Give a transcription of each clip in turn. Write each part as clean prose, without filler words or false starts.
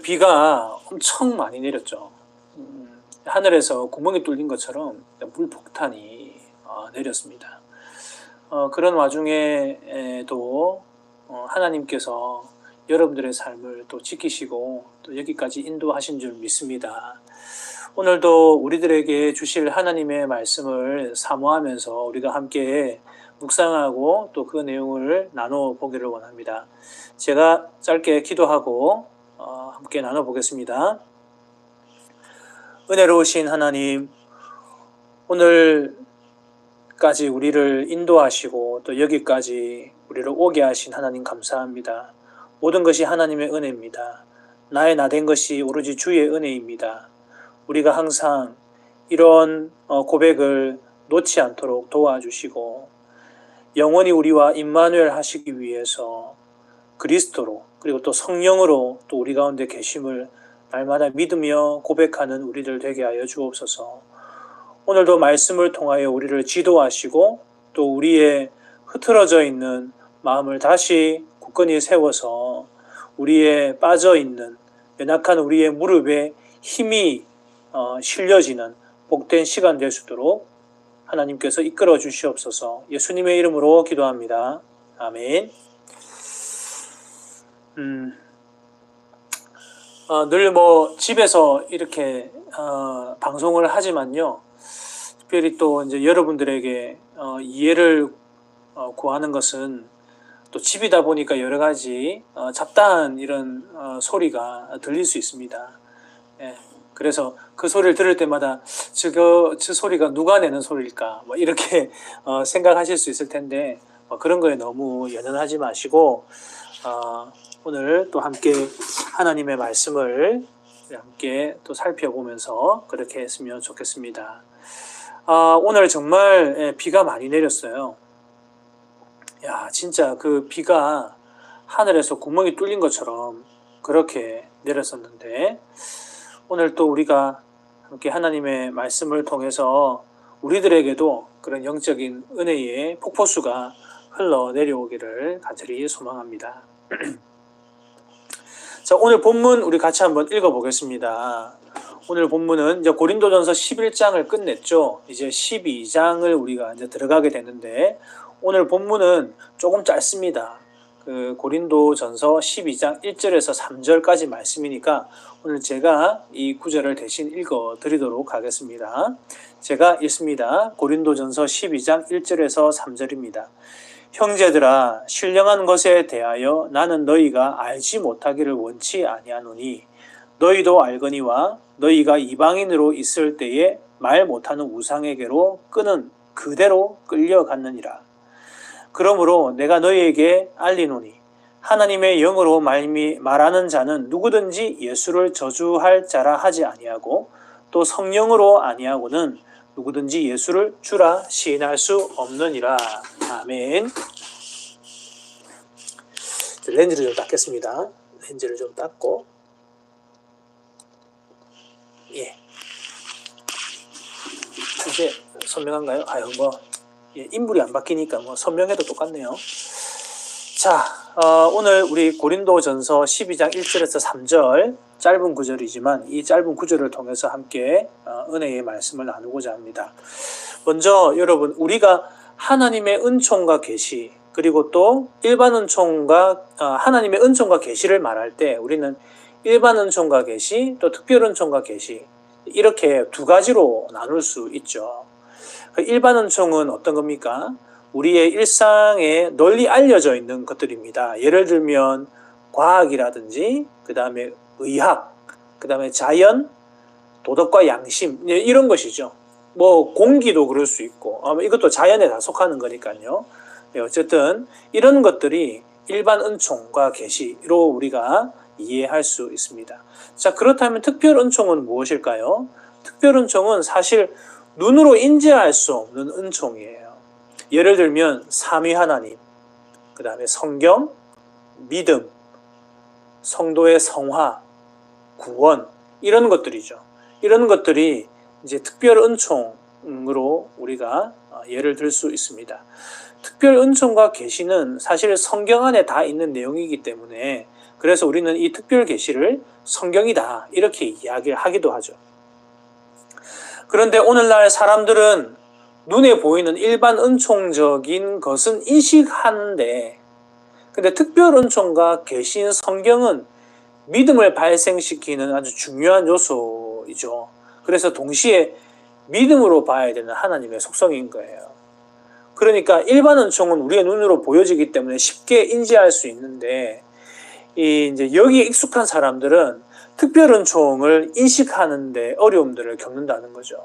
비가 엄청 많이 내렸죠. 하늘에서 구멍이 뚫린 것처럼 물폭탄이 내렸습니다. 그런 와중에도 하나님께서 여러분들의 삶을 또 지키시고 또 여기까지 인도하신 줄 믿습니다. 오늘도 우리들에게 주실 하나님의 말씀을 사모하면서 우리가 함께 묵상하고 또 그 내용을 나눠보기를 원합니다. 제가 짧게 기도하고 함께 나눠보겠습니다. 은혜로우신 하나님, 오늘까지 우리를 인도하시고 또 여기까지 우리를 오게 하신 하나님 감사합니다. 모든 것이 하나님의 은혜입니다. 나의 나된 것이 오로지 주의 은혜입니다. 우리가 항상 이런 고백을 놓지 않도록 도와주시고 영원히 우리와 임마누엘 하시기 위해서 그리스도로 그리고 또 성령으로 또 우리 가운데 계심을 날마다 믿으며 고백하는 우리들 되게 하여 주옵소서. 오늘도 말씀을 통하여 우리를 지도하시고 또 우리의 흐트러져 있는 마음을 다시 굳건히 세워서 우리의 빠져있는 연약한 우리의 무릎에 힘이 실려지는 복된 시간 될 수 있도록 하나님께서 이끌어 주시옵소서. 예수님의 이름으로 기도합니다. 아멘. 늘 집에서 이렇게 방송을 하지만요, 특별히 또 이제 여러분들에게 이해를 구하는 것은 또 집이다 보니까 여러 가지 잡다한 이런 소리가 들릴 수 있습니다. 예, 그래서 그 소리를 들을 때마다 저 소리가 누가 내는 소리일까 이렇게 생각하실 수 있을 텐데 그런 거에 너무 연연하지 마시고 오늘 또 함께 하나님의 말씀을 함께 또 살펴보면서 그렇게 했으면 좋겠습니다. 오늘 정말 비가 많이 내렸어요. 야, 진짜 그 비가 하늘에서 구멍이 뚫린 것처럼 그렇게 내렸었는데 오늘 또 우리가 함께 하나님의 말씀을 통해서 우리들에게도 그런 영적인 은혜의 폭포수가 흘러내려오기를 간절히 소망합니다. 자, 오늘 본문 우리 같이 한번 읽어보겠습니다. 오늘 본문은 이제 고린도전서 11장을 끝냈죠. 이제 12장을 우리가 이제 들어가게 되는데 오늘 본문은 조금 짧습니다. 그 고린도전서 12장 1절에서 3절까지 말씀이니까 오늘 제가 이 구절을 대신 읽어 드리도록 하겠습니다. 제가 읽습니다. 고린도전서 12장 1절에서 3절입니다. 형제들아, 신령한 것에 대하여 나는 너희가 알지 못하기를 원치 아니하노니 너희도 알거니와 너희가 이방인으로 있을 때에 말 못하는 우상에게로 끄는 그대로 끌려갔느니라. 그러므로 내가 너희에게 알리노니 하나님의 영으로 말하는 자는 누구든지 예수를 저주할 자라 하지 아니하고 또 성령으로 아니하고는 누구든지 예수를 주라 시인할 수 없느니라. 아멘. 렌즈를 좀 닦겠습니다. 렌즈를 좀 닦고, 예, 이제 선명한가요? 인물이 안 바뀌니까 선명해도 똑같네요. 자, 오늘 우리 고린도전서 12장 1절에서 3절 짧은 구절이지만 이 짧은 구절을 통해서 함께 은혜의 말씀을 나누고자 합니다. 먼저 여러분, 우리가 하나님의 은총과 계시 그리고 또 일반 은총과 하나님의 은총과 계시를 말할 때 우리는 일반 은총과 계시 또 특별 은총과 계시 이렇게 두 가지로 나눌 수 있죠. 일반 은총은 어떤 겁니까? 우리의 일상에 널리 알려져 있는 것들입니다. 예를 들면 과학이라든지 그 다음에 의학, 그 다음에 자연, 도덕과 양심 이런 것이죠. 공기도 그럴 수 있고 이것도 자연에 다 속하는 거니까요. 어쨌든 이런 것들이 일반 은총과 계시로 우리가 이해할 수 있습니다. 자, 그렇다면 특별 은총은 무엇일까요? 특별 은총은 사실 눈으로 인지할 수 없는 은총이에요. 예를 들면 삼위 하나님, 그 다음에 성경, 믿음, 성도의 성화, 구원 이런 것들이죠. 이런 것들이 이제 특별 은총으로 우리가 예를 들 수 있습니다. 특별 은총과 계시는 사실 성경 안에 다 있는 내용이기 때문에 그래서 우리는 이 특별 계시를 성경이다 이렇게 이야기를 하기도 하죠. 그런데 오늘날 사람들은 눈에 보이는 일반 은총적인 것은 인식하는데, 근데 특별 은총과 계시인 성경은 믿음을 발생시키는 아주 중요한 요소이죠. 그래서 동시에 믿음으로 봐야 되는 하나님의 속성인 거예요. 그러니까 일반 은총은 우리의 눈으로 보여지기 때문에 쉽게 인지할 수 있는데, 이제 여기에 익숙한 사람들은 특별 은총을 인식하는데 어려움들을 겪는다는 거죠.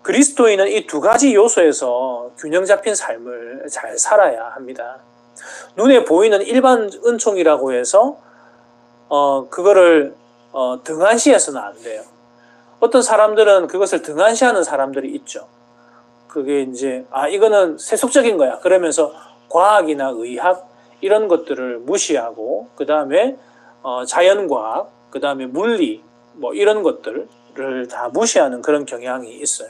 그리스도인은 이 두 가지 요소에서 균형 잡힌 삶을 잘 살아야 합니다. 눈에 보이는 일반 은총이라고 해서 그거를 등한시해서는 안 돼요. 어떤 사람들은 그것을 등한시하는 사람들이 있죠. 그게 이제 이거는 세속적인 거야 그러면서 과학이나 의학 이런 것들을 무시하고 그 다음에 자연과학, 그 다음에 물리 뭐 이런 것들을 다 무시하는 그런 경향이 있어요.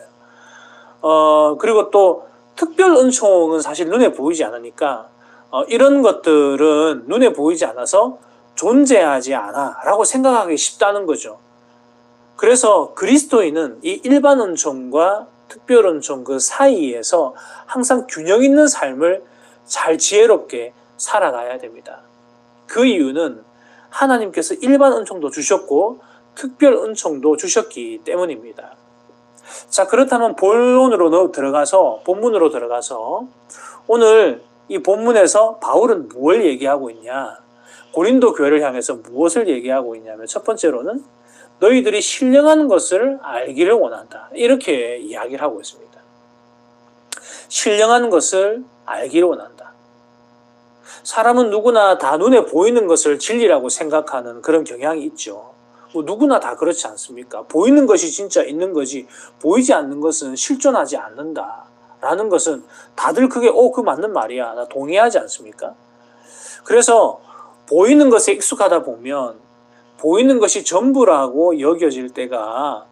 그리고 또 특별 은총은 사실 눈에 보이지 않으니까 이런 것들은 눈에 보이지 않아서 존재하지 않아 라고 생각하기 쉽다는 거죠. 그래서 그리스도인은 이 일반 은총과 특별 은총 그 사이에서 항상 균형 있는 삶을 잘 지혜롭게 살아가야 됩니다. 그 이유는 하나님께서 일반 은총도 주셨고 특별 은총도 주셨기 때문입니다. 자, 그렇다면 본문으로 들어가서 오늘 이 본문에서 바울은 뭘 얘기하고 있냐? 고린도 교회를 향해서 무엇을 얘기하고 있냐면 첫 번째로는 너희들이 신령한 것을 알기를 원한다. 이렇게 이야기를 하고 있습니다. 신령한 것을 알기를 원한다. 사람은 누구나 다 눈에 보이는 것을 진리라고 생각하는 그런 경향이 있죠. 누구나 다 그렇지 않습니까? 보이는 것이 진짜 있는 거지 보이지 않는 것은 실존하지 않는다 라는 것은 다들 그게 그 맞는 말이야 나 동의하지 않습니까? 그래서 보이는 것에 익숙하다 보면 보이는 것이 전부라고 여겨질 때가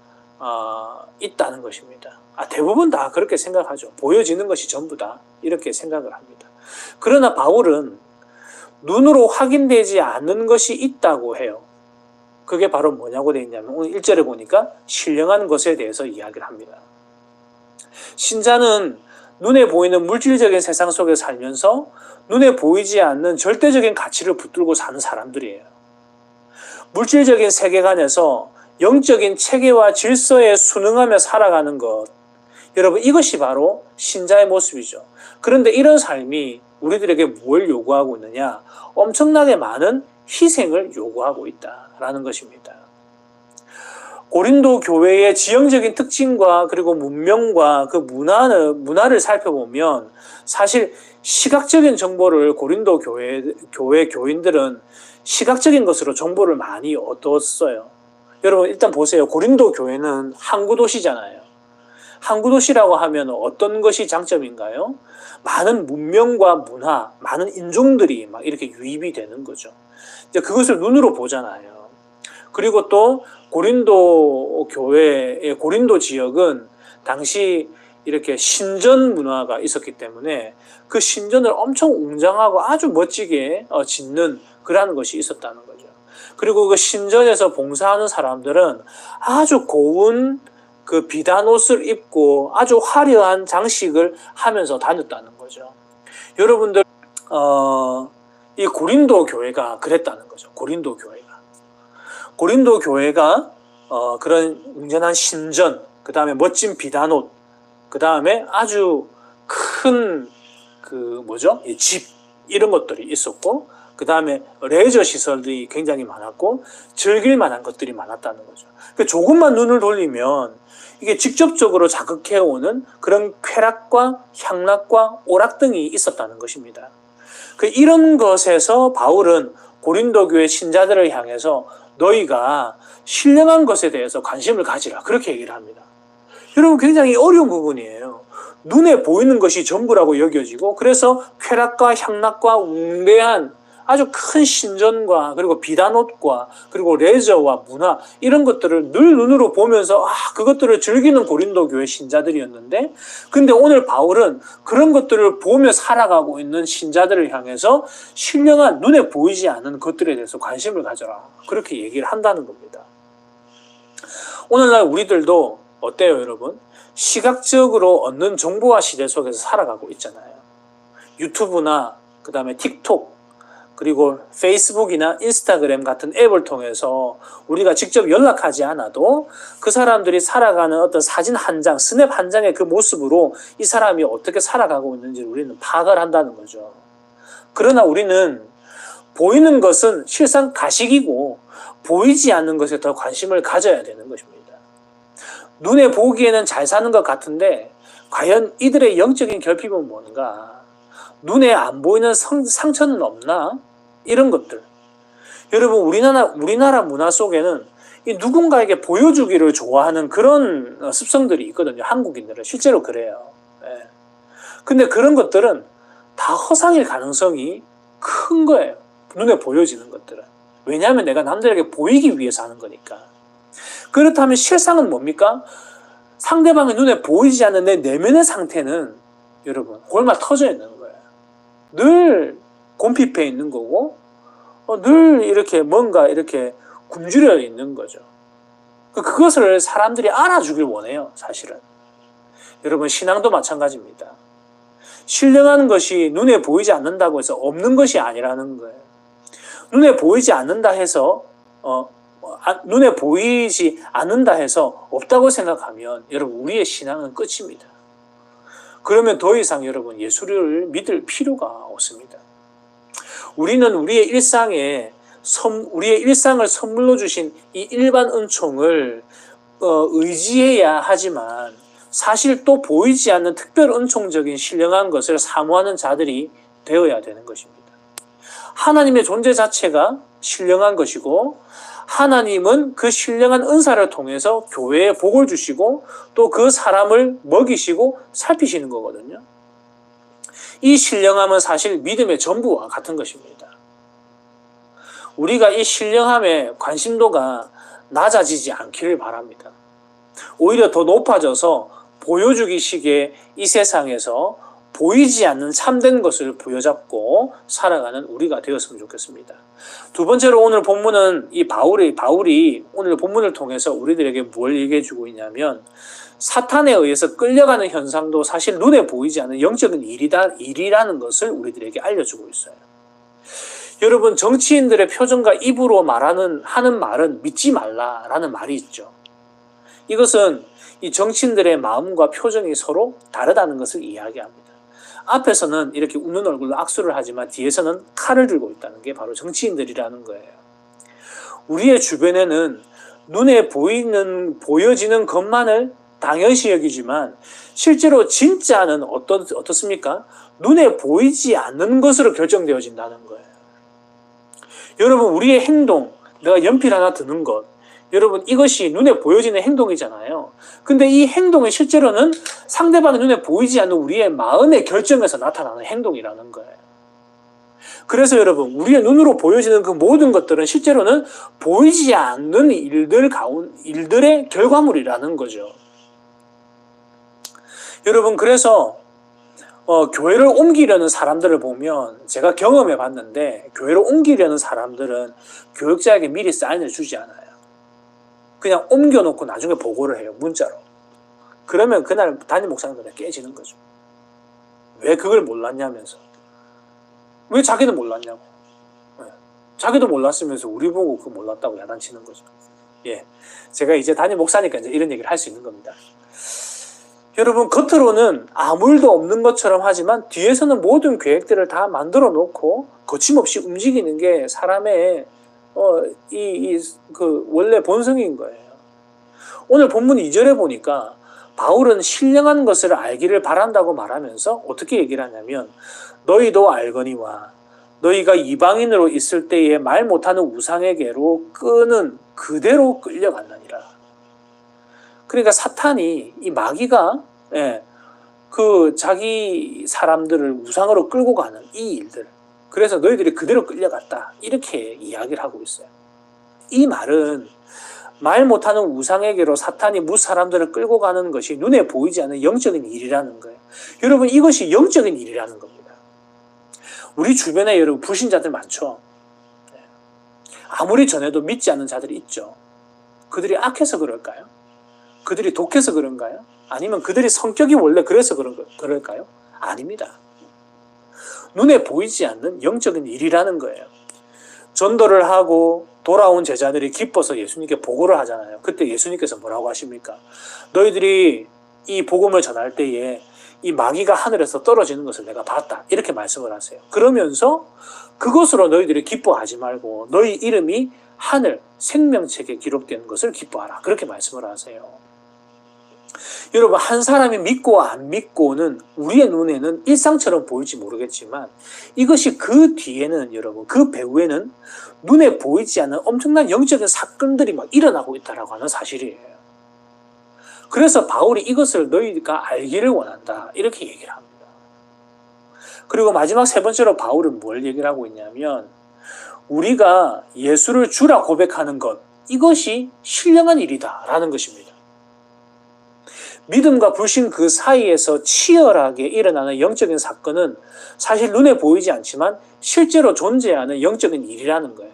있다는 것입니다. 대부분 다 그렇게 생각하죠. 보여지는 것이 전부다 이렇게 생각을 합니다. 그러나 바울은 눈으로 확인되지 않는 것이 있다고 해요. 그게 바로 뭐냐고 되어 있냐면 오늘 1절에 보니까 신령한 것에 대해서 이야기를 합니다. 신자는 눈에 보이는 물질적인 세상 속에 살면서 눈에 보이지 않는 절대적인 가치를 붙들고 사는 사람들이에요. 물질적인 세계관에서 영적인 체계와 질서에 순응하며 살아가는 것, 여러분 이것이 바로 신자의 모습이죠. 그런데 이런 삶이 우리들에게 뭘 요구하고 있느냐? 엄청나게 많은 희생을 요구하고 있다라는 것입니다. 고린도 교회의 지형적인 특징과 그리고 문명과 그 문화를 살펴보면 사실 시각적인 정보를 고린도 교회 교인들은 시각적인 것으로 정보를 많이 얻었어요. 여러분 일단 보세요. 고린도 교회는 항구 도시잖아요. 항구 도시라고 하면 어떤 것이 장점인가요? 많은 문명과 문화, 많은 인종들이 막 이렇게 유입이 되는 거죠. 이제 그것을 눈으로 보잖아요. 그리고 또 고린도 교회의 고린도 지역은 당시 이렇게 신전 문화가 있었기 때문에 그 신전을 엄청 웅장하고 아주 멋지게 짓는 그러한 것이 있었다는 거죠. 그리고 그 신전에서 봉사하는 사람들은 아주 고운 그 비단 옷을 입고 아주 화려한 장식을 하면서 다녔다는 거죠. 여러분들 이 고린도 교회가 그랬다는 거죠. 고린도 교회가 그런 웅장한 신전, 그 다음에 멋진 비단 옷, 그 다음에 아주 큰 집 이런 것들이 있었고, 그 다음에 레저 시설들이 굉장히 많았고 즐길 만한 것들이 많았다는 거죠. 조금만 눈을 돌리면 이게 직접적으로 자극해오는 그런 쾌락과 향락과 오락 등이 있었다는 것입니다. 이런 것에서 바울은 고린도 교회 신자들을 향해서 너희가 신령한 것에 대해서 관심을 가지라 그렇게 얘기를 합니다. 여러분 굉장히 어려운 부분이에요. 눈에 보이는 것이 전부라고 여겨지고 그래서 쾌락과 향락과 웅대한 아주 큰 신전과 그리고 비단옷과 그리고 레저와 문화 이런 것들을 늘 눈으로 보면서 그것들을 즐기는 고린도 교회 신자들이었는데, 근데 오늘 바울은 그런 것들을 보며 살아가고 있는 신자들을 향해서 신령한 눈에 보이지 않는 것들에 대해서 관심을 가져라, 그렇게 얘기를 한다는 겁니다. 오늘날 우리들도 어때요 여러분? 시각적으로 얻는 정보화 시대 속에서 살아가고 있잖아요. 유튜브나 그 다음에 틱톡 그리고 페이스북이나 인스타그램 같은 앱을 통해서 우리가 직접 연락하지 않아도 그 사람들이 살아가는 어떤 사진 한 장, 스냅 한 장의 그 모습으로 이 사람이 어떻게 살아가고 있는지 우리는 파악을 한다는 거죠. 그러나 우리는 보이는 것은 실상 가식이고 보이지 않는 것에 더 관심을 가져야 되는 것입니다. 눈에 보기에는 잘 사는 것 같은데 과연 이들의 영적인 결핍은 뭔가? 눈에 안 보이는 상처는 없나? 이런 것들. 여러분, 우리나라 문화 속에는 이 누군가에게 보여주기를 좋아하는 그런 습성들이 있거든요. 한국인들은 실제로 그래요. 예. 근데 그런 것들은 다 허상일 가능성이 큰 거예요. 눈에 보여지는 것들은. 왜냐하면 내가 남들에게 보이기 위해서 하는 거니까. 그렇다면 실상은 뭡니까? 상대방의 눈에 보이지 않는 내 내면의 상태는 여러분 골마 터져 있는 거예요. 늘 곰핍해 있는 거고 늘 이렇게 뭔가 이렇게 굶주려 있는 거죠. 그것을 사람들이 알아주길 원해요. 사실은. 여러분 신앙도 마찬가지입니다. 신령한 것이 눈에 보이지 않는다고 해서 없는 것이 아니라는 거예요. 눈에 보이지 않는다 해서 눈에 보이지 않는다 해서 없다고 생각하면 여러분 우리의 신앙은 끝입니다. 그러면 더 이상 여러분 예수를 믿을 필요가 없습니다. 우리는 우리의 일상을 선물로 주신 이 일반 은총을 의지해야 하지만 사실 또 보이지 않는 특별 은총적인 신령한 것을 사모하는 자들이 되어야 되는 것입니다. 하나님의 존재 자체가 신령한 것이고 하나님은 그 신령한 은사를 통해서 교회에 복을 주시고 또 그 사람을 먹이시고 살피시는 거거든요. 이 신령함은 사실 믿음의 전부와 같은 것입니다. 우리가 이 신령함의 관심도가 낮아지지 않기를 바랍니다. 오히려 더 높아져서 보여주기식의 이 세상에서 보이지 않는 참된 것을 부여잡고 살아가는 우리가 되었으면 좋겠습니다. 두 번째로 오늘 본문은 이 바울이 오늘 본문을 통해서 우리들에게 뭘 얘기해 주고 있냐면 사탄에 의해서 끌려가는 현상도 사실 눈에 보이지 않는 영적인 일이라는 것을 우리들에게 알려주고 있어요. 여러분 정치인들의 표정과 입으로 하는 말은 믿지 말라라는 말이 있죠. 이것은 이 정치인들의 마음과 표정이 서로 다르다는 것을 이야기합니다. 앞에서는 이렇게 웃는 얼굴로 악수를 하지만 뒤에서는 칼을 들고 있다는 게 바로 정치인들이라는 거예요. 우리의 주변에는 눈에 보여지는 것만을 당연시 여기지만 실제로 진짜는 어떻습니까? 눈에 보이지 않는 것으로 결정되어진다는 거예요. 여러분 우리의 행동, 내가 연필 하나 드는 것, 여러분 이것이 눈에 보여지는 행동이잖아요. 근데 이 행동이 실제로는 상대방의 눈에 보이지 않는 우리의 마음의 결정에서 나타나는 행동이라는 거예요. 그래서 여러분 우리의 눈으로 보여지는 그 모든 것들은 실제로는 보이지 않는 일들의 결과물이라는 거죠. 여러분 그래서 교회를 옮기려는 사람들을 보면 제가 경험해 봤는데 교회를 옮기려는 사람들은 교육자에게 미리 사인을 주지 않아요. 그냥 옮겨놓고 나중에 보고를 해요. 문자로. 그러면 그날 담임 목사님들은 깨지는 거죠. 왜 그걸 몰랐냐면서. 왜 자기도 몰랐냐고. 자기도 몰랐으면서 우리 보고 그거 몰랐다고 야단치는 거죠. 예, 제가 이제 담임 목사니까 이제 이런 얘기를 할 수 있는 겁니다. 여러분 겉으로는 아무 일도 없는 것처럼 하지만 뒤에서는 모든 계획들을 다 만들어 놓고 거침없이 움직이는 게 사람의 원래 본성인 거예요. 오늘 본문 2절에 보니까 바울은 신령한 것을 알기를 바란다고 말하면서 어떻게 얘기를 하냐면 너희도 알거니와 너희가 이방인으로 있을 때에 말 못하는 우상에게로 끄는 그대로 끌려간다니라. 그러니까 사탄이 이 마귀가 그 자기 사람들을 우상으로 끌고 가는 이 일들, 그래서 너희들이 그대로 끌려갔다. 이렇게 이야기를 하고 있어요. 이 말은 말 못하는 우상에게로 사탄이 무 사람들을 끌고 가는 것이 눈에 보이지 않는 영적인 일이라는 거예요. 여러분, 이것이 영적인 일이라는 겁니다. 우리 주변에 여러분 불신자들 많죠. 아무리 전해도 믿지 않는 자들이 있죠. 그들이 악해서 그럴까요? 그들이 독해서 그런가요? 아니면 그들이 성격이 원래 그래서 그럴까요? 아닙니다. 눈에 보이지 않는 영적인 일이라는 거예요. 전도를 하고 돌아온 제자들이 기뻐서 예수님께 보고를 하잖아요. 그때 예수님께서 뭐라고 하십니까? 너희들이 이 복음을 전할 때에 이 마귀가 하늘에서 떨어지는 것을 내가 봤다. 이렇게 말씀을 하세요. 그러면서 그것으로 너희들이 기뻐하지 말고 너희 이름이 하늘 생명책에 기록된 것을 기뻐하라. 그렇게 말씀을 하세요. 여러분, 한 사람이 믿고 안 믿고는 우리의 눈에는 일상처럼 보일지 모르겠지만 이것이 그 뒤에는 여러분, 그 배후에는 눈에 보이지 않는 엄청난 영적인 사건들이 막 일어나고 있다라고 하는 사실이에요. 그래서 바울이 이것을 너희가 알기를 원한다. 이렇게 얘기를 합니다. 그리고 마지막 세 번째로 바울은 뭘 얘기를 하고 있냐면 우리가 예수를 주라 고백하는 것, 이것이 신령한 일이다 라는 것입니다. 믿음과 불신 그 사이에서 치열하게 일어나는 영적인 사건은 사실 눈에 보이지 않지만 실제로 존재하는 영적인 일이라는 거예요.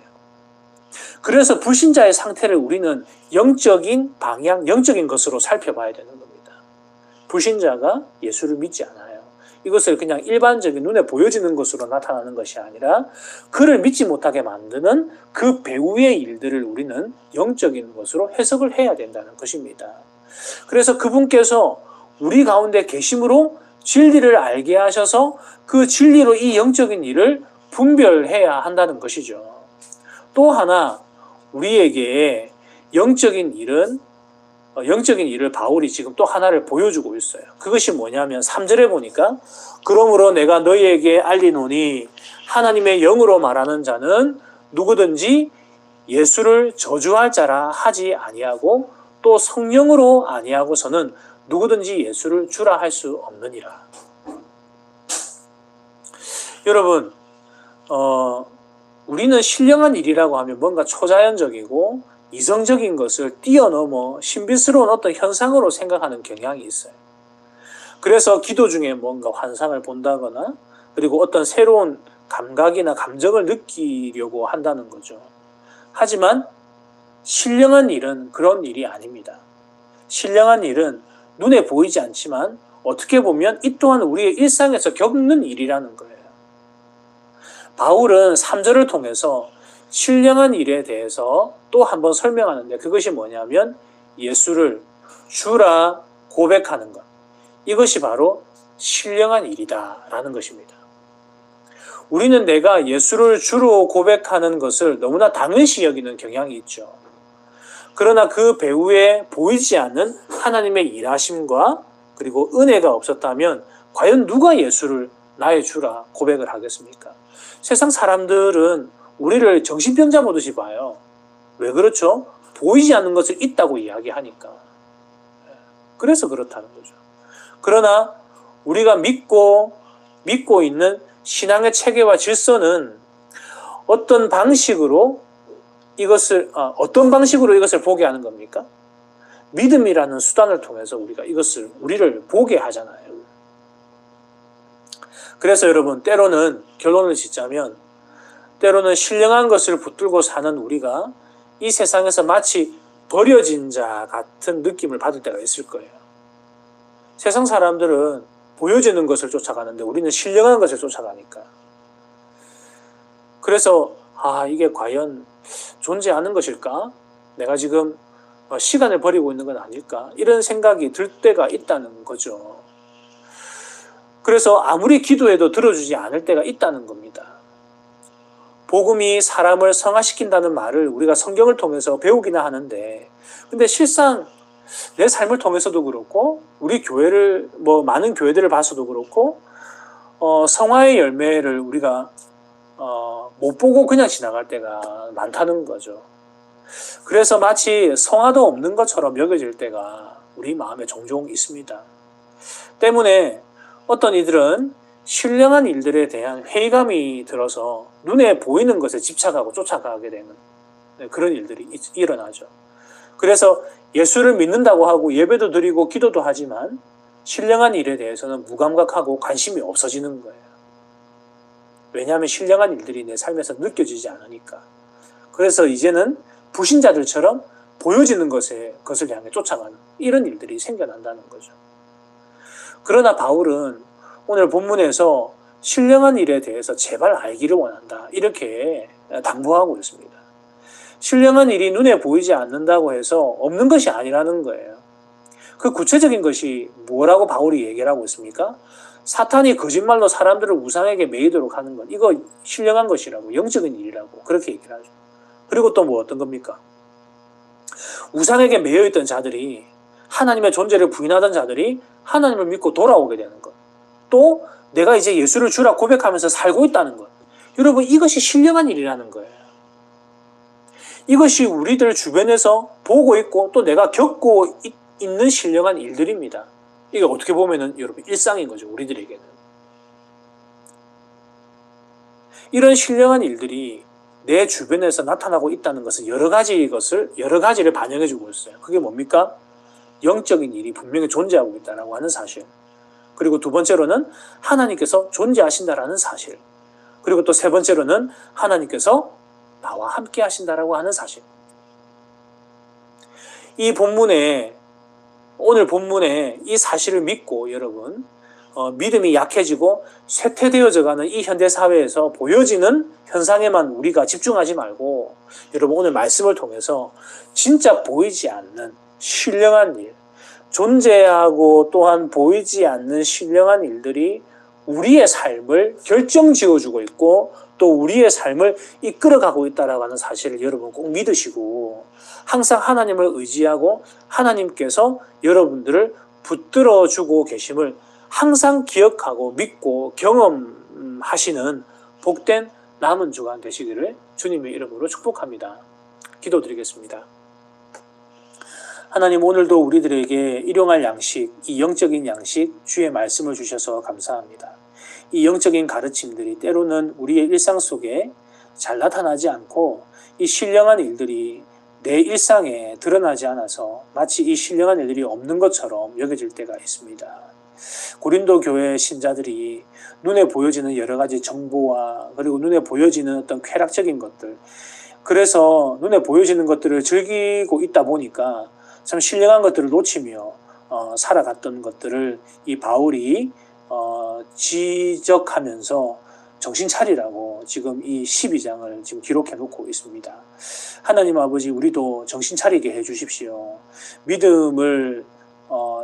그래서 불신자의 상태를 우리는 영적인 방향, 영적인 것으로 살펴봐야 되는 겁니다. 불신자가 예수를 믿지 않아요. 이것을 그냥 일반적인 눈에 보여지는 것으로 나타나는 것이 아니라 그를 믿지 못하게 만드는 그 배후의 일들을 우리는 영적인 것으로 해석을 해야 된다는 것입니다. 그래서 그분께서 우리 가운데 계심으로 진리를 알게 하셔서 그 진리로 이 영적인 일을 분별해야 한다는 것이죠. 또 하나 우리에게 영적인 일을 바울이 지금 또 하나를 보여주고 있어요. 그것이 뭐냐면 3절에 보니까 그러므로 내가 너희에게 알리노니 하나님의 영으로 말하는 자는 누구든지 예수를 저주할 자라 하지 아니하고 또 성령으로 아니하고서는 누구든지 예수를 주라 할 수 없느니라. 여러분, 우리는 신령한 일이라고 하면 뭔가 초자연적이고 이성적인 것을 뛰어넘어 신비스러운 어떤 현상으로 생각하는 경향이 있어요. 그래서 기도 중에 뭔가 환상을 본다거나 그리고 어떤 새로운 감각이나 감정을 느끼려고 한다는 거죠. 하지만 신령한 일은 그런 일이 아닙니다. 신령한 일은 눈에 보이지 않지만 어떻게 보면 이 또한 우리의 일상에서 겪는 일이라는 거예요. 바울은 3절을 통해서 신령한 일에 대해서 또 한번 설명하는데 그것이 뭐냐면 예수를 주라 고백하는 것. 이것이 바로 신령한 일이다라는 것입니다. 우리는 내가 예수를 주로 고백하는 것을 너무나 당연시 여기는 경향이 있죠. 그러나 그 배후에 보이지 않는 하나님의 일하심과 그리고 은혜가 없었다면 과연 누가 예수를 나의 주라 고백을 하겠습니까? 세상 사람들은 우리를 정신병자 보듯이 봐요. 왜 그렇죠? 보이지 않는 것을 있다고 이야기하니까. 그래서 그렇다는 거죠. 그러나 우리가 믿고 있는 신앙의 체계와 질서는 어떤 방식으로 이것을 보게 하는 겁니까? 믿음이라는 수단을 통해서 우리를 보게 하잖아요. 그래서 여러분, 때로는 결론을 짓자면 때로는 신령한 것을 붙들고 사는 우리가 이 세상에서 마치 버려진 자 같은 느낌을 받을 때가 있을 거예요. 세상 사람들은 보여지는 것을 쫓아가는데 우리는 신령한 것을 쫓아가니까. 그래서 이게 과연 존재하는 것일까? 내가 지금 시간을 버리고 있는 건 아닐까? 이런 생각이 들 때가 있다는 거죠. 그래서 아무리 기도해도 들어주지 않을 때가 있다는 겁니다. 복음이 사람을 성화시킨다는 말을 우리가 성경을 통해서 배우기나 하는데 근데 실상 내 삶을 통해서도 그렇고 우리 교회를 많은 교회들을 봐서도 그렇고 성화의 열매를 우리가 못 보고 그냥 지나갈 때가 많다는 거죠. 그래서 마치 성화도 없는 것처럼 여겨질 때가 우리 마음에 종종 있습니다. 때문에 어떤 이들은 신령한 일들에 대한 회의감이 들어서 눈에 보이는 것에 집착하고 쫓아가게 되는 그런 일들이 일어나죠. 그래서 예수를 믿는다고 하고 예배도 드리고 기도도 하지만 신령한 일에 대해서는 무감각하고 관심이 없어지는 거예요. 왜냐하면 신령한 일들이 내 삶에서 느껴지지 않으니까. 그래서 이제는 불신자들처럼 보여지는 것을 향해 쫓아가는 이런 일들이 생겨난다는 거죠. 그러나 바울은 오늘 본문에서 신령한 일에 대해서 제발 알기를 원한다, 이렇게 당부하고 있습니다. 신령한 일이 눈에 보이지 않는다고 해서 없는 것이 아니라는 거예요. 그 구체적인 것이 뭐라고 바울이 얘기를 하고 있습니까? 사탄이 거짓말로 사람들을 우상에게 매이도록 하는 것, 이거 신령한 것이라고, 영적인 일이라고 그렇게 얘기를 하죠. 그리고 또 뭐 어떤 겁니까? 우상에게 매여있던 자들이, 하나님의 존재를 부인하던 자들이 하나님을 믿고 돌아오게 되는 것, 또 내가 이제 예수를 주라 고백하면서 살고 있다는 것, 여러분 이것이 신령한 일이라는 거예요. 이것이 우리들 주변에서 보고 있고 또 내가 겪고 있는 신령한 일들입니다. 이게 어떻게 보면은 여러분 일상인 거죠, 우리들에게는. 이런 신령한 일들이 내 주변에서 나타나고 있다는 것은 여러 가지를 반영해 주고 있어요. 그게 뭡니까? 영적인 일이 분명히 존재하고 있다고 하는 사실. 그리고 두 번째로는 하나님께서 존재하신다라는 사실. 그리고 또 세 번째로는 하나님께서 나와 함께 하신다라고 하는 사실. 오늘 본문에 이 사실을 믿고 여러분, 믿음이 약해지고 쇠퇴되어져가는 이 현대사회에서 보여지는 현상에만 우리가 집중하지 말고, 여러분 오늘 말씀을 통해서 진짜 보이지 않는 신령한 일, 존재하고 또한 보이지 않는 신령한 일들이 우리의 삶을 결정지어주고 있고 또 우리의 삶을 이끌어가고 있다라고 하는 사실을 여러분 꼭 믿으시고, 항상 하나님을 의지하고 하나님께서 여러분들을 붙들어주고 계심을 항상 기억하고 믿고 경험하시는 복된 남은 주간 되시기를 주님의 이름으로 축복합니다. 기도드리겠습니다. 하나님, 오늘도 우리들에게 일용할 양식, 이 영적인 양식, 주의 말씀을 주셔서 감사합니다. 이 영적인 가르침들이 때로는 우리의 일상 속에 잘 나타나지 않고 이 신령한 일들이 내 일상에 드러나지 않아서 마치 이 신령한 일들이 없는 것처럼 여겨질 때가 있습니다. 고린도 교회 신자들이 눈에 보여지는 여러 가지 정보와 그리고 눈에 보여지는 어떤 쾌락적인 것들, 그래서 눈에 보여지는 것들을 즐기고 있다 보니까 참 신령한 것들을 놓치며 살아갔던 것들을 이 바울이 지적하면서 정신 차리라고 지금 이 12장을 지금 기록해 놓고 있습니다. 하나님 아버지, 우리도 정신 차리게 해 주십시오. 믿음을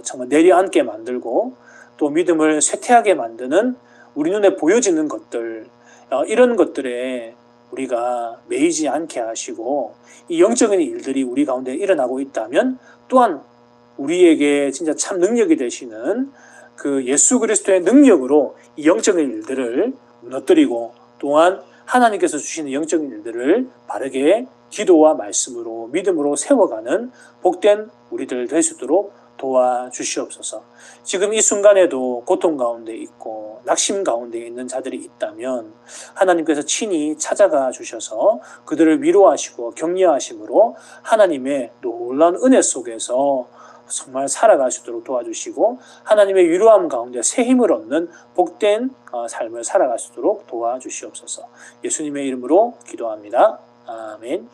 정말 내려앉게 만들고 또 믿음을 쇠퇴하게 만드는 우리 눈에 보여지는 것들, 이런 것들에 우리가 매이지 않게 하시고, 이 영적인 일들이 우리 가운데 일어나고 있다면 또한 우리에게 진짜 참 능력이 되시는 그 예수 그리스도의 능력으로 이 영적인 일들을 무너뜨리고, 또한 하나님께서 주시는 영적인 일들을 바르게 기도와 말씀으로 믿음으로 세워가는 복된 우리들 될 수 있도록 도와주시옵소서. 지금 이 순간에도 고통 가운데 있고 낙심 가운데 있는 자들이 있다면 하나님께서 친히 찾아가 주셔서 그들을 위로하시고 격려하심으로 하나님의 놀라운 은혜 속에서 정말 살아갈 수 있도록 도와주시고, 하나님의 위로함 가운데 새 힘을 얻는 복된 삶을 살아갈 수 있도록 도와주시옵소서. 예수님의 이름으로 기도합니다. 아멘.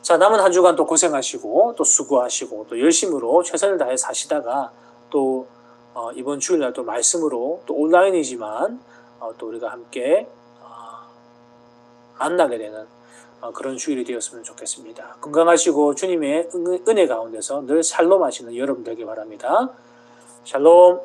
자, 남은 한 주간 또 고생하시고 또 수고하시고 또 열심으로 최선을 다해 사시다가 또 이번 주일날 또 말씀으로 또 온라인이지만 또 우리가 함께 만나게 되는 그런 주일이 되었으면 좋겠습니다. 건강하시고 주님의 은혜 가운데서 늘 샬롬하시는 여러분 되길 바랍니다. 샬롬.